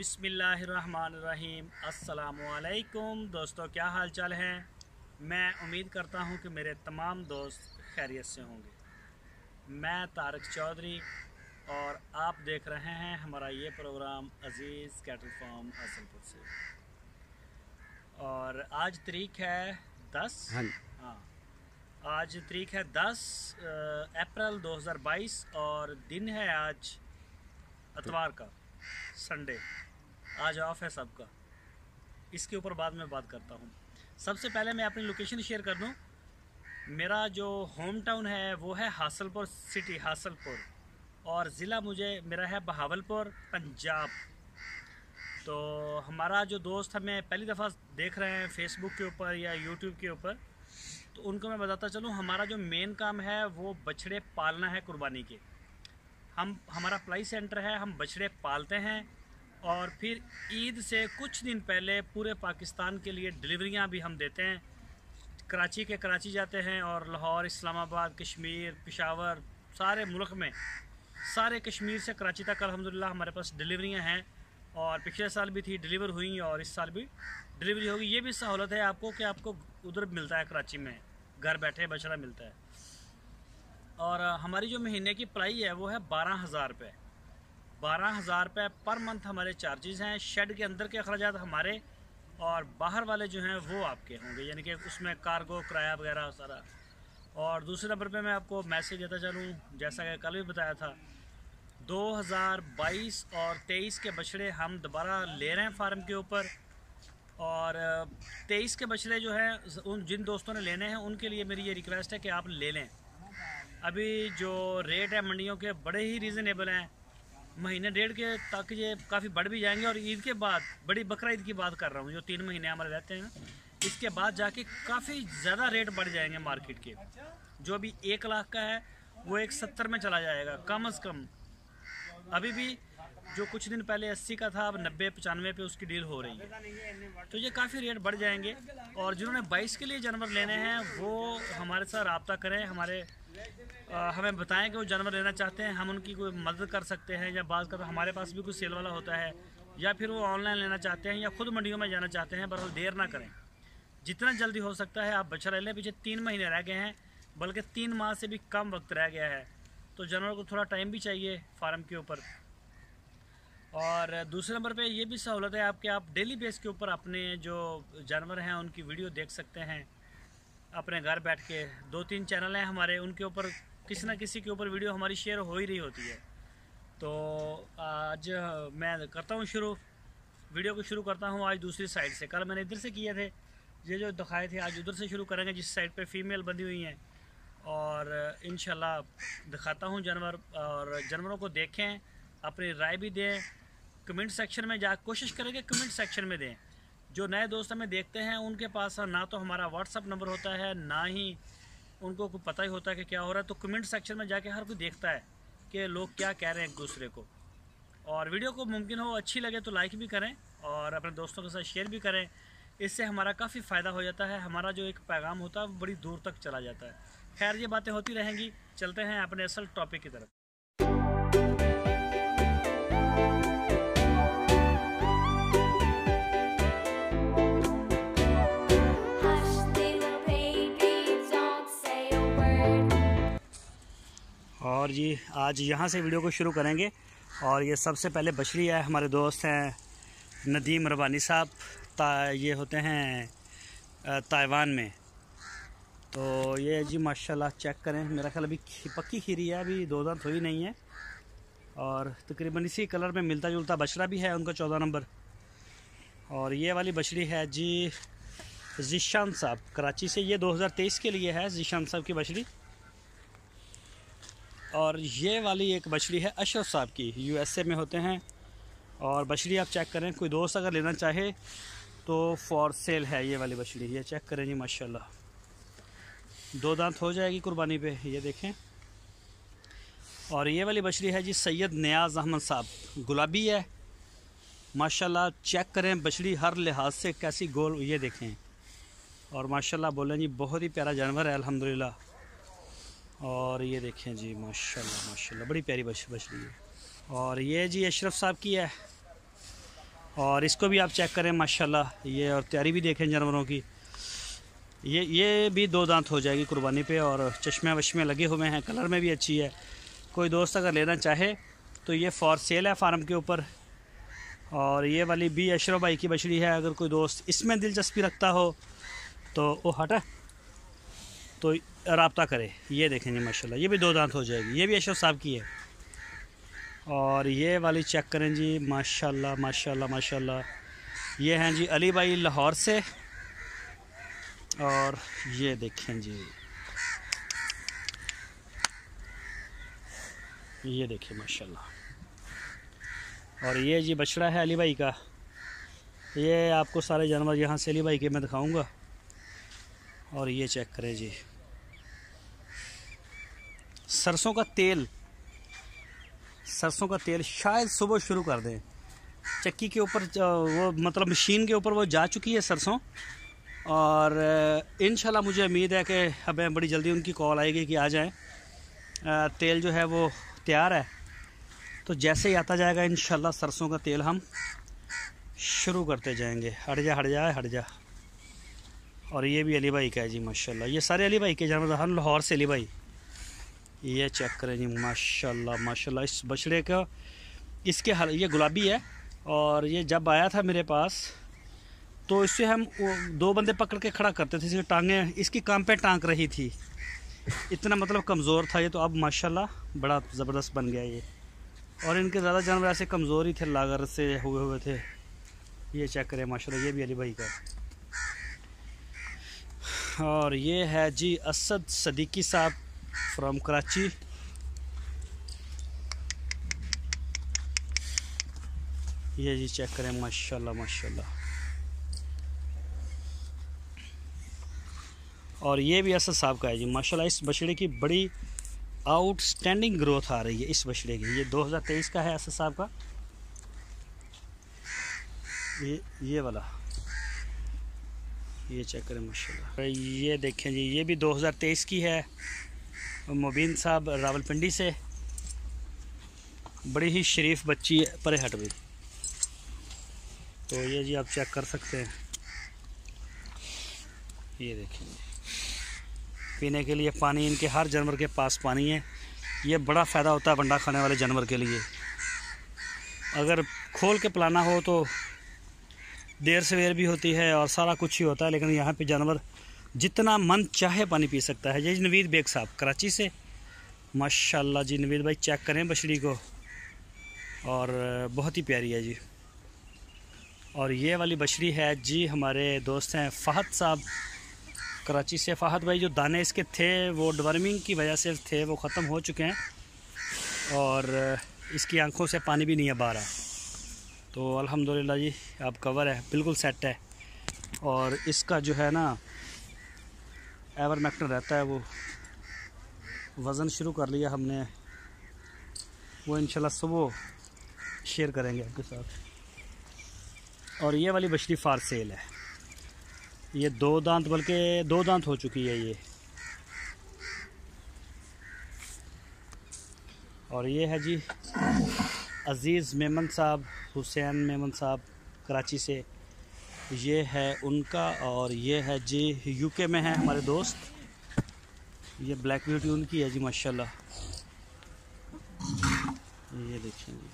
बिस्मिल्लाहिर्रहमानिर्रहीम। अस्सलामुअलैकुम दोस्तों, क्या हाल चाल हैं। मैं उम्मीद करता हूं कि मेरे तमाम दोस्त खैरियत से होंगे। मैं तारिक चौधरी और आप देख रहे हैं हमारा ये प्रोग्राम अज़ीज़ कैटल फार्म हासलपुर से। और आज तारीख है 10 हाँ आज तारीख है 10 अप्रैल 2022 और दिन है आज इतवार का, संडे। आज ऑफ है सबका। इसके ऊपर बाद में बात करता हूँ। सबसे पहले मैं अपनी लोकेशन शेयर कर दूँ। मेरा जो होम टाउन है वो है हासलपुर सिटी, हासलपुर, और ज़िला मेरा है बहावलपुर, पंजाब। तो हमारा जो दोस्त हमें पहली दफ़ा देख रहे हैं फेसबुक के ऊपर या यूट्यूब के ऊपर, तो उनको मैं बताता चलूँ, हमारा जो मेन काम है वो बछड़े पालना है कुर्बानी के। हमारा प्लाई सेंटर है, हम बछड़े पालते हैं और फिर ईद से कुछ दिन पहले पूरे पाकिस्तान के लिए डिलीवरियां भी हम देते हैं। कराची के कराची जाते हैं और लाहौर, इस्लामाबाद, कश्मीर, पेशावर, सारे मुल्क में, सारे कश्मीर से कराची तक अल्हम्दुलिल्लाह हमारे पास डिलीवरियां हैं। और पिछले साल भी थी, डिलीवर हुई, और इस साल भी डिलीवरी होगी। ये भी सहूलत है आपको कि आपको उधर मिलता है, कराची में घर बैठे बछड़ा मिलता है। और हमारी जो महीने की प्राइस है वो है 12,000 रुपये। 12,000 रुपये पर मंथ हमारे चार्जेस हैं। शेड के अंदर के अखराजात हमारे, और बाहर वाले जो हैं वो आपके होंगे, यानी कि उसमें कार्गो, किराया वगैरह सारा। और दूसरे नंबर पे मैं आपको मैसेज देता चलूँ, जैसा कि कल भी बताया था, 2022 और 23 के बछड़े हम दोबारा ले रहे हैं फार्म के ऊपर। और 23 के बछड़े जो हैं उन जिन दोस्तों ने लेने हैं उनके लिए मेरी ये रिक्वेस्ट है कि आप ले लें। अभी जो रेट है मंडियों के बड़े ही रीज़नेबल हैं। महीने डेढ़ के तक ये काफ़ी बढ़ भी जाएंगे, और ईद के बाद, बड़ी बकरा ईद की बात कर रहा हूँ, जो 3 महीने हमारे रहते हैं, इसके बाद जाके काफ़ी ज़्यादा रेट बढ़ जाएंगे मार्केट के। जो अभी 1 लाख का है वो 170 में चला जाएगा कम अज़ कम। अभी भी जो कुछ दिन पहले 80 का था, अब 90-95 पे उसकी डील हो रही है। तो ये काफ़ी रेट बढ़ जाएंगे। और जिन्होंने 22 के लिए जानवर लेने हैं वो हमारे साथ रब्ता करें, हमें बताएं कि वो जानवर लेना चाहते हैं, हम उनकी कोई मदद कर सकते हैं। या बात कर, हमारे पास भी कुछ सेल वाला होता है, या फिर वो ऑनलाइन लेना चाहते हैं या खुद मंडियों में जाना चाहते हैं। बहरहाल देर ना करें, जितना जल्दी हो सकता है आप बछड़ा ले लें। पीछे 3 महीने रह गए हैं, बल्कि 3 माह से भी कम वक्त रह गया है। तो जानवर को थोड़ा टाइम भी चाहिए फार्म के ऊपर। और दूसरे नंबर पे ये भी सहूलत है आपके, आप डेली बेस के ऊपर अपने जो जानवर हैं उनकी वीडियो देख सकते हैं अपने घर बैठ के। 2-3 चैनल हैं हमारे, उनके ऊपर किसी न किसी के ऊपर वीडियो हमारी शेयर हो ही रही होती है। तो आज मैं करता हूँ वीडियो को शुरू करता हूँ आज दूसरी साइड से। कल मैंने इधर से किए थे, ये जो दिखाए थे, आज उधर से शुरू करेंगे जिस साइड पे फीमेल बंधी हुई हैं। और इंशाल्लाह दिखाता हूँ जानवर, और जानवरों को देखें, अपनी राय भी दें। कमेंट सेक्शन में कोशिश करेंगे कमेंट सेक्शन में दें। जो नए दोस्त हमें देखते हैं उनके पास ना तो हमारा व्हाट्सअप नंबर होता है, ना ही उनको कुछ पता ही होता है कि क्या हो रहा है। तो कमेंट सेक्शन में जाके हर कोई देखता है कि लोग क्या कह रहे हैं एक दूसरे को। और वीडियो को मुमकिन हो अच्छी लगे तो लाइक भी करें और अपने दोस्तों के साथ शेयर भी करें। इससे हमारा काफ़ी फ़ायदा हो जाता है। हमारा जो एक पैगाम होता है वो बड़ी दूर तक चला जाता है। खैर, ये बातें होती रहेंगी। चलते हैं अपने असल टॉपिक की तरफ। और जी आज यहाँ से वीडियो को शुरू करेंगे। और ये सबसे पहले बछड़ी है, हमारे दोस्त हैं नदीम रबानी साहब, ये होते हैं ताइवान में। तो ये जी माशाल्लाह चेक करें, मेरा ख्याल अभी पक्की खीरी है, अभी 2 दांत हुई नहीं है। और तकरीबन इसी कलर में मिलता जुलता बछड़ा भी है उनका, 14 नंबर। और ये वाली बछड़ी है जी ज़ीशान साहब, कराची से। ये 2023 के लिए है ज़ीशान साहब की बछड़ी। और ये वाली एक बछड़ी है अशरफ साहब की, यूएसए में होते हैं। और बछड़ी आप चेक करें, कोई दोस्त अगर लेना चाहे तो फॉर सेल है ये वाली बछड़ी। ये चेक करें जी माशाल्लाह, 2 दांत हो जाएगी कुर्बानी पे, ये देखें। और ये वाली बछड़ी है जी सैयद नियाज़ अहमद साहब, गुलाबी है माशाल्लाह। चेक करें बछड़ी हर लिहाज से कैसी गोल, ये देखें। और माशाल्लाह बोलें जी, बहुत ही प्यारा जानवर है अल्हम्दुलिल्लाह। और ये देखें जी माशाल्लाह माशाल्लाह, बड़ी प्यारी बछड़ी है। और ये जी अशरफ साहब की है, और इसको भी आप चेक करें माशाल्लाह, ये और तैयारी भी देखें जानवरों की। ये भी 2 दांत हो जाएगी कुर्बानी पे, और चश्मे वश्मे लगे हुए हैं, कलर में भी अच्छी है। कोई दोस्त अगर लेना चाहे तो ये फॉर सेल है फार्म के ऊपर। और ये वाली भी अशरफ भाई की बछड़ी है, अगर कोई दोस्त इसमें दिलचस्पी रखता हो तो वो हटा तो रब्ता करे। ये देखें जी माशाल्लाह, ये भी 2 दांत हो जाएगी, ये भी अशरफ साहब की है। और ये वाली चेक करें जी माशाल्लाह माशाल्लाह माशाल्लाह, ये हैं जी अली भाई लाहौर से। और ये देखें जी, ये देखिए माशाल्लाह। और ये जी बछड़ा है अली भाई का। ये आपको सारे जानवर यहाँ से अली भाई के मैं दिखाऊंगा। और ये चेक करें जी, सरसों का तेल, सरसों का तेल शायद सुबह शुरू कर दें। चक्की के ऊपर वो मतलब मशीन के ऊपर वो जा चुकी है सरसों, और इंशाल्लाह मुझे उम्मीद है कि हमें बड़ी जल्दी उनकी कॉल आएगी कि आ जाएं। तेल जो है वो तैयार है, तो जैसे ही आता जाएगा इंशाल्लाह सरसों का तेल हम शुरू करते जाएंगे। हट जा। और ये भी अली भाई का है जी माशाल्लाह, ये सारे अली भाई के जानवर, हम लाहौर से अली भाई। ये चेक करें जी माशाल्लाह माशाल्लाह, इस बछड़े का इसके ये गुलाबी है। और ये जब आया था मेरे पास तो इससे हम 2 बंदे पकड़ के खड़ा करते थे, टांगें इसकी काम पे टांग रही थी, इतना मतलब कमज़ोर था ये। तो अब माशाल्लाह बड़ा ज़बरदस्त बन गया ये। और इनके ज़्यादा जानवर ऐसे कमज़ोर ही थे, लागर से हुए थे। ये चेक करें माशाल्लाह, ये भी अली भाई का। और ये है जी असद सदीकी साहब फ्रॉम कराची। ये जी चेक करें माशाल्लाह माशाल्लाह। और ये भी असद साहब का है जी माशाल्लाह। इस बछड़े की बड़ी आउटस्टैंडिंग ग्रोथ आ रही है इस बछड़े की। ये 2023 का है असद साहब का, ये वाला। ये चेक करें माशाल्लाह। ये देखें जी, ये भी 2023 की है, मुबीन साहब रावलपिंडी से। बड़ी ही शरीफ बच्ची है, परे हट भी। तो ये जी आप चेक कर सकते हैं। ये देखें, पीने के लिए पानी, इनके हर जानवर के पास पानी है। ये बड़ा फ़ायदा होता है वंडा खाने वाले जानवर के लिए। अगर खोल के पिलाना हो तो देर सवेर भी होती है और सारा कुछ ही होता है, लेकिन यहाँ पे जानवर जितना मन चाहे पानी पी सकता है। ये नवीद बेग साहब कराची से माशाल्लाह जी। नवीद भाई चेक करें बछड़ी को, और बहुत ही प्यारी है जी। और ये वाली बछड़ी है जी, हमारे दोस्त हैं फ़हद साहब कराची से। फ़हद भाई जो दाने इसके थे वो डिवर्मिंग की वजह से थे, वो ख़त्म हो चुके हैं, और इसकी आंखों से पानी भी नहीं है बाहर। तो अल्हम्दुलिल्लाह जी अब कवर है, बिल्कुल सेट है। और इसका जो है ना एवरमेक्टिन रहता है, वो वज़न शुरू कर लिया हमने, वो इंशाल्लाह सुबह शेयर करेंगे आपके साथ। और ये वाली बछड़ी फार सेल है, ये 2 दांत, बल्कि 2 दांत हो चुकी है ये। और ये है जी अज़ीज़ मेमन साहब, हुसैन मेमन साहब कराची से, ये है उनका। और ये है जी यूके में है हमारे दोस्त, ये ब्लैक ब्यूटी उनकी है जी माशाल्लाह। ये देखिए जी।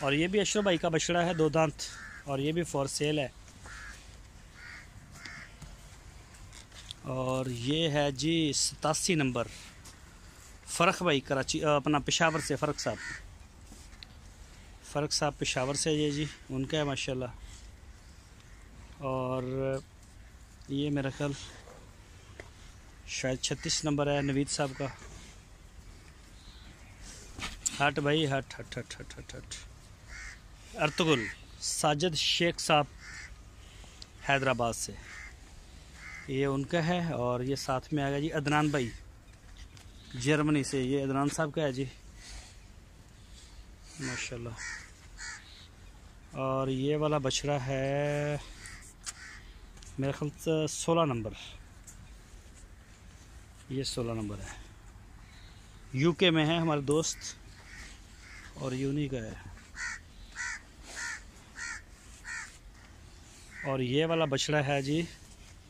और ये भी अशरफ भाई का बछड़ा है, 2 दांत, और ये भी फॉर सेल है। और ये है जी 87 नंबर फ़र्क भाई कराची, अपना पेशावर से, फ़र्क साहब पेशावर से, ये जी उनका है माशाल्लाह। और ये मेरा ख्याल शायद 36 नंबर है नवीद साहब का। हट भाई हट। अर्तुगरुल साजिद शेख साहब हैदराबाद से, ये उनका है। और ये साथ में आ गया जी अदनान भाई जर्मनी से, ये अदनान साहब का है जी माशाल्लाह। और ये वाला बछड़ा है मेरे ख्याल से 16 नंबर, ये 16 नंबर है, यूके में है हमारे दोस्त, और यूनी का है। और ये वाला बछड़ा है जी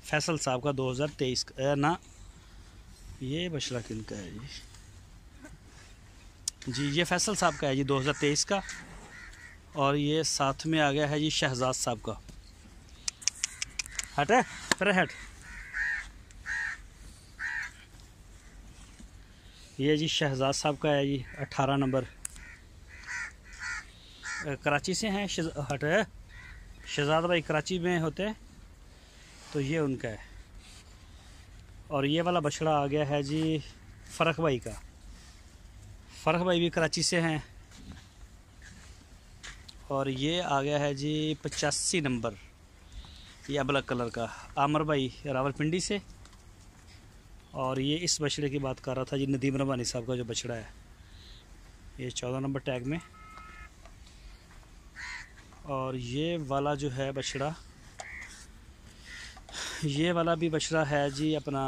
फैसल साहब का 2023 का ना, ये बछड़ा किनका है जी, ये फैसल साहब का है जी 2023 का। और ये साथ में आ गया है जी शहजाद साहब का। हट है फिर हट। ये जी शहजाद साहब का है जी 18 नंबर, कराची से हैं। हट है, शहजाद भाई कराची में होते हैं, तो ये उनका है। और ये वाला बछड़ा आ गया है जी फ़रख भाई का। फ़रख भाई भी कराची से हैं। और ये आ गया है जी 85 नंबर, ये ब्लैक कलर का, आमर भाई रावलपिंडी से। और ये इस बछड़े की बात कर रहा था जी नदीम रबानी साहब का जो बछड़ा है, ये 14 नंबर टैग में। और ये वाला जो है बछड़ा, ये वाला भी बछड़ा है जी अपना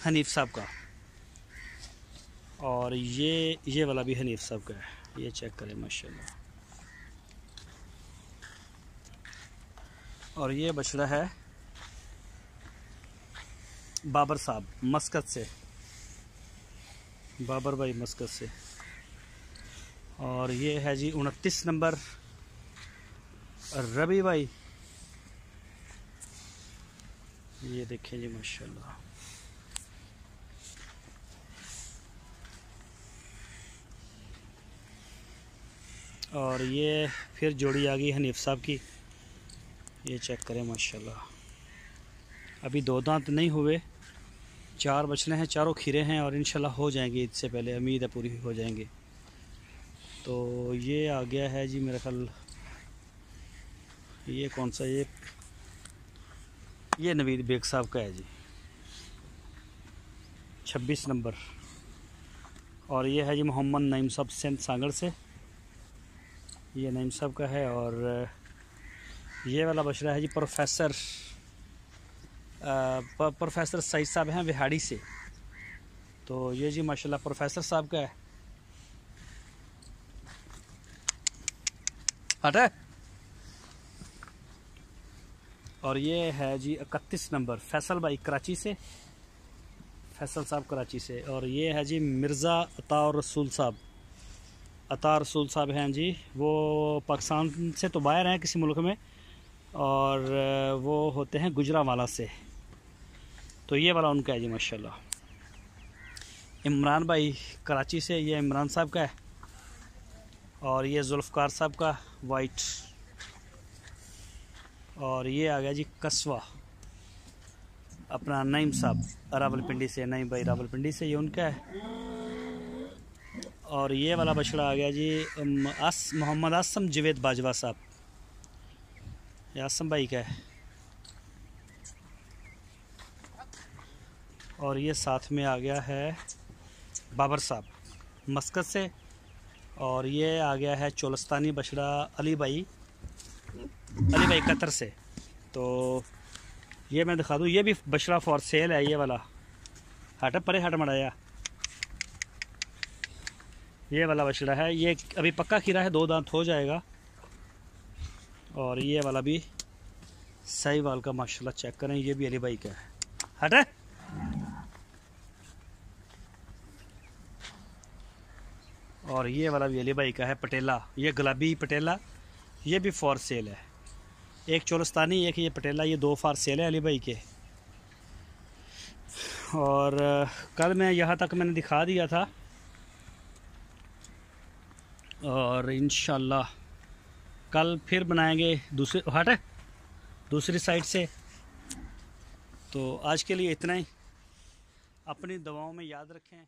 हनीफ साहब का। और ये वाला भी हनीफ साहब का है, ये चेक करें माशाल्लाह। और ये बछड़ा है बाबर साहब मस्कत से, बाबर भाई मस्कत से। और ये है जी 29 नंबर रबी भाई, ये देखें जी माशाल्लाह। और ये फिर जोड़ी आ गई हनीफ साहब की, ये चेक करें माशाल्लाह। अभी 2 दांत नहीं हुए, 4 बछड़े हैं, चारों खीरे हैं और इंशाल्लाह हो जाएंगे ईद से पहले, उम्मीद है पूरी हो जाएंगे। तो ये आ गया है जी मेरा ख्याल, ये कौन सा, ये नवीद बेग साहब का है जी 26 नंबर। और ये है जी मोहम्मद नईम साहब सिंध सांगड़ से, ये नईम साहब का है। और ये वाला बछड़ा है जी प्रोफेसर सईद साहब हैं विहाड़ी से, तो ये जी माशाल्लाह प्रोफेसर साहब का है। हट है। और ये है जी 31 नंबर फैसल भाई कराची से, फैसल साहब कराची से। और ये है जी मिर्ज़ा अताउर रसूल साहब, अतार रसूल साहब हैं जी, वो पाकिस्तान से तो बाहर हैं किसी मुल्क में, और वो होते हैं गुजरांवाला से। तो ये वाला उनका है जी माशाल्लाह। इमरान भाई कराची से, ये इमरान साहब का है। और ये जुल्फ़कार साहब का वाइट। और ये आ गया जी कस्वा अपना नईम साहब रावलपिंडी से, नईम भाई रावलपिंडी से, ये उनका है। और ये वाला बछड़ा आ गया जी मोहम्मद आसम जवेद बाजवा साहब, ये आसम भाई का है। और ये साथ में आ गया है बाबर साहब मस्कत से। और ये आ गया है चोलस्तानी बछड़ा अली भाई कतर से। तो ये मैं दिखा दूँ, ये भी बछड़ा फॉर सेल है, ये वाला। हट परे हट मड़ाया, ये वाला बछड़ा है, ये अभी पक्का खीरा है, 2 दांत हो जाएगा। और ये वाला भी सही वाल का माशाल्लाह, चेक करें, ये भी अली भाई का है। हट है। और ये वाला भी अली भाई का है पटेला, ये गुलाबी पटेला, ये भी फॉर सेल है। एक चोलस्तानी, एक ये पटेला, ये 2 फॉर सेल है अली भाई के। और कल मैं यहाँ तक मैंने दिखा दिया था, और इंशाल्लाह कल फिर बनाएंगे दूसरी साइड से। तो आज के लिए इतना ही, अपनी दवाओं में याद रखें।